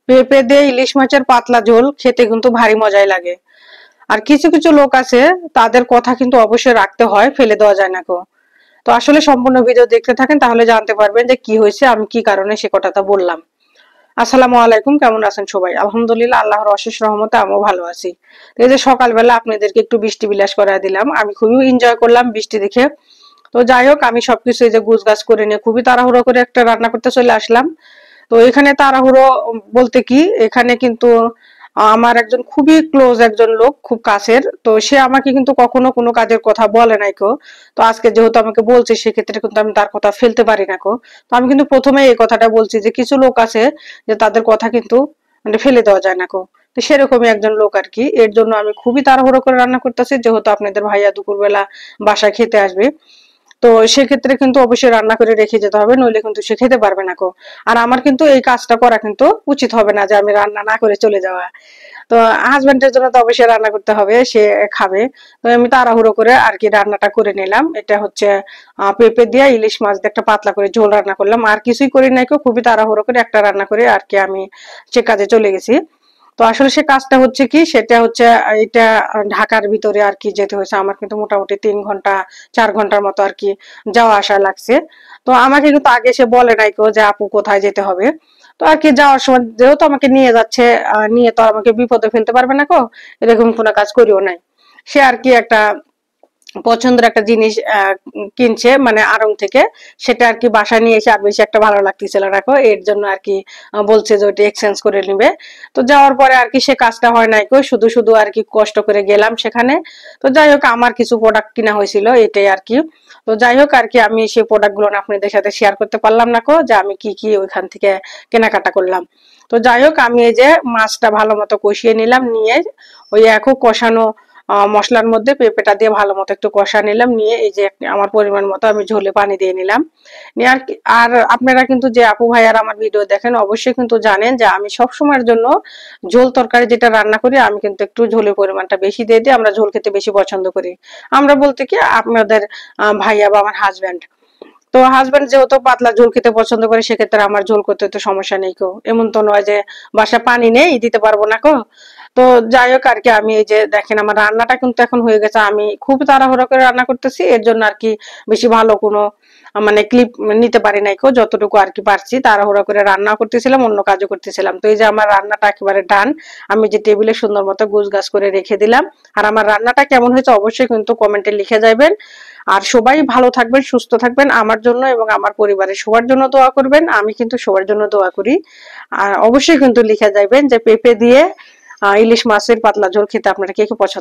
পেঁপে দিয়ে ইলিশ মাছের পাতলা ঝোল খেতে কিন্তু ভারী মজাই লাগে। আর কিছু কিছু লোক আছে, তাদের কথা কিন্তু অবশ্যই রাখতে হয়, ফেলে দেওয়া যায় না। তো আসলে সম্পূর্ণ ভিডিও দেখতে থাকেন, তাহলে জানতে পারবেন যে কি হয়েছে, আমি কি কারণে সে কথাটা বললাম। আসসালামু আলাইকুম, কেমন আছেন সবাই? আলহামদুলিল্লাহ, আল্লাহর অশেষ রহমতে আমিও ভালো আছি। এই যে সকালবেলা আপনাদেরকে একটু বৃষ্টি বিলাস করায় দিলাম, আমি খুবই এনজয় করলাম বৃষ্টি দেখে। তো যাই হোক, আমি সবকিছু এই যে গুছগাছ করে নিয়ে খুবই তাড়াহুড়ো করে একটা রান্না করতে চলে আসলাম। তো এখানে তাড়াহুড়ো বলতে কি, এখানে কিন্তু আমার একজন খুবই ক্লোজ একজন লোক, খুব কাছের, তো সে আমাকে কিন্তু কখনো কোনো কাজের কথা বলে নাই কো। তো আজকে যেহেতু আমাকে বলছে, সেক্ষেত্রে কিন্তু আমি তার কথা ফেলতে পারি না কো। তো আমি কিন্তু প্রথমে এই কথাটা বলছি যে কিছু লোক আছে যে তাদের কথা কিন্তু মানে ফেলে দেওয়া যায় না কো। তো সেরকমই একজন লোক আর কি। এর জন্য আমি খুবই তাড়াহুড়ো করে রান্না করতেছি, যেহেতু আপনাদের ভাইয়া দুপুরবেলা বাসায় খেতে আসবে। তো সেক্ষেত্রে কিন্তু অবশ্যই রান্না করে রেখে যেতে হবে, নইলে কিন্তু সে খেতে পারবে না কো। আর আমার কিন্তু এই কাজটা করা কিন্তু উচিত হবে না, যে আমি রান্না না করে চলে যাওয়া। তো হাজবেন্ডের জন্য তো অবশ্যই রান্না করতে হবে, সে খাবে। তো আমি তাড়াহুড়ো করে আর কি রান্নাটা করে নিলাম। এটা হচ্ছে পেঁপে দিয়ে ইলিশ মাছ দিয়ে একটা পাতলা করে ঝোল রান্না করলাম, আর কিছুই করি নাই কো। খুবই তাড়াহুড়ো করে একটা রান্না করে আর কি আমি সে কাজে চলে গেছি। তো আসলে সে কাজটা হচ্ছে কি, সেটা হচ্ছে এটা ঢাকার ভিতরে আর কি যেতে হয়েছে আমার, কিন্তু মোটামুটি 3 ঘন্টা 4 ঘন্টার মতো আর কি যাওয়া আসা লাগছে। তো আমাকে কিন্তু আগে সে বলে নাই কেউ যে আপু কোথায় যেতে হবে। তো আর কি যাওয়ার সময় যেহেতু আমাকে নিয়ে যাচ্ছে, নিয়ে তো আর আমাকে বিপদে ফেলতে পারবে না কো, এরকম কোনো কাজ করিও নাই। সে আর কি একটা পছন্দের একটা জিনিস কিনছে মানে আড়ং থেকে, সেটা আর কি বাসায় নিয়ে এসে আর বেশি একটা ভালো লাগতেছিল না, এর জন্য আর কি বলছে যে ওইটা এক্সচেঞ্জ করে নিবে। তো যাওয়ার পরে আর কি সে কাজটা হয় নাই কো, শুধু শুধু আর কি কষ্ট করে গেলাম সেখানে। তো যাই হোক, আমার কিছু প্রোডাক্ট কিনা হয়েছিল, এটাই আর কি। তো যাই হোক আর কি, আমি সেই প্রোডাক্ট গুলো আপনাদের সাথে শেয়ার করতে পারলাম না কো, যে আমি কি কি ওইখান থেকে কেনাকাটা করলাম। তো যাই হোক, আমি এই যে মাছটা ভালো মতো কষিয়ে নিলাম, নিয়ে ওই একও কষানো মশলার মধ্যে পেঁপেটা দিয়ে ভালো মতো একটু কষা নিলাম, নিয়ে এই যে আমার পরিমাণ মতো আমি ঝোলে পানি দিয়ে নিলাম। নিয়ে আর আপনারা কিন্তু যে আপু ভাইয়ার আমার ভিডিও দেখেন, অবশ্যই কিন্তু জানেন যে আমি সব সময়ের জন্য ঝোল তরকারি যেটা রান্না করি, আমি কিন্তু একটু ঝোলের পরিমাণটা বেশি দিয়ে দিই। আমরা ঝোল খেতে বেশি পছন্দ করি। আমরা বলতে কি, আপনাদের ভাইয়া বা আমার হাজবেন্ড। তো হাজবেন্ড যেহেতু পাতলা ঝোল খেতে পছন্দ করে, সেক্ষেত্রে আমার ঝোল করতে তো সমস্যা নেই কো। এমন তো নয় যে বাসা পানি নেই, দিতে পারবো না কো। তো যাই হোক আর কি, আমি এই যে দেখেন আমার রান্নাটা কিন্তু এখন হয়ে গেছে। আমি খুব তাড়াহুড়ো করে রান্না করতেছি, এর জন্য আর কি বেশি ভালো কোনো মানে ক্লিপ নিতে পারি নাই কো। যতটুকু আর কি পারছি, তাড়াহুড়ো করে রান্না করতেছিলাম, অন্য কাজও করতেছিলাম। তো এই যে আমার রান্নাটা একেবারে ডান, আমি যে টেবিলে সুন্দর মতো গুছগাছ করে রেখে দিলাম। আর আমার রান্নাটা কেমন হয়েছে অবশ্যই কিন্তু কমেন্টে লিখে যাবেন। আর সবাই ভালো থাকবেন, সুস্থ থাকবেন, আমার জন্য এবং আমার পরিবারের সবার জন্য দোয়া করবেন। আমি কিন্তু সবার জন্য দোয়া করি। আর অবশ্যই কিন্তু লিখে যাবেন যে পেঁপে দিয়ে ইলিশ মাছের পাতলা ঝোল খেতে আপনারা কে কে পছন্দ।